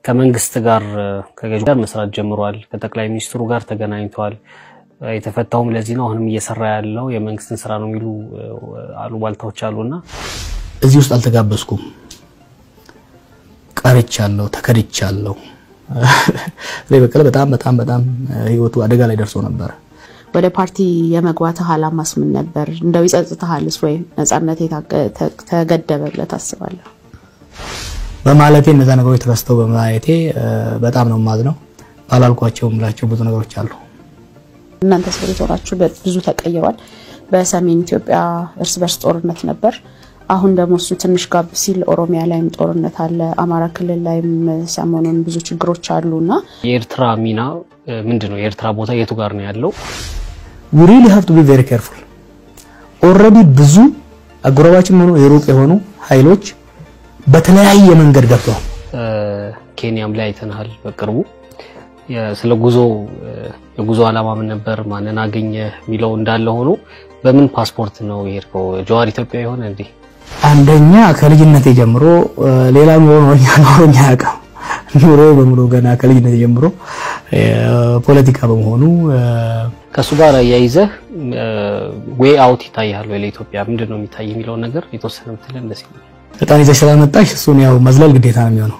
ከመንግስት ጋር ከገዢው ጋር መስራት ጀምሯል ከጠቅላይ ሚኒስትሩ ጋር ተገናኝቷል የተፈታውም ለዚህ ነው አሁንም እየሰራ ያለው የመንግስትን ስራ ነው የሚሉ አሉባልታዎች አሉና እዚህ ውስጥ አልተጋበስኩም ቀርቻለሁ ተከድቻለሁ ለበቀለ በጣም ህይወቱ አደጋ ላይ ደርሶ ነበር ወደ ፓርቲ የመግባት ሐላማስ ምን ነበር እንደው ይጸጽታልስ ወይ ነጻነት ተገደበ ብለ ታስባለህ በማለቴ እነዛ ነገሮች ተከስተው በማየቴ በጣም ነው ማዝነው ባላልኳቸው ምላቸው ብዙ ነገሮች አሉ እናንተ ሰውራችሁ ብዙ ተቀይሯል በሰሜን ኢትዮጵያ እርስ በርስ ጦርነት ነበር አሁን ደግሞ እሱ ትንሽ ጋብ ሲል ኦሮሚያ ላይም ጦርነት አለ አማራ ክልል ላይም ሰሞኑን ብዙ ችግሮች አሉና የኤርትራ ሚና ምንድነው የኤርትራ ቦታ የቱ ጋር ነው ያለው we really have to be very careful already ብዙ አጎራባችም ሆኖ የሩቅ የሆኑ ኃይሎች በተለያየ መንገድ ገብተዋል ኬንያም ላይ አይተናል በቅርቡ ስለ የጉዞ ዓላማ ምን ነበር ማንና አገኘ ሚለው እንዳለ ሆኖ በምን ፓስፖርት ነው የሄድከው ጀዋር ኢትዮጵያ ይሆን እንዴ አንደኛ ከልጅነቴ ጀምሮ ሌላም ሆኖኛ ያቀም ኑሮ በሙሉ ገና ከልጅነቴ ጀምሮ ፖለቲካ በመሆኑ ከሱ ጋር ያይዘህ ዌይ አውት ይታያል ወይ ለኢትዮጵያ ምንድነው የሚታይ የሚለው ነገር የተወሰነ ብትለን ደስ ይላል በጣም ይዘሽላ መጣሽ እሱን ያው መዝለል ግዴታ ነው የሚሆነው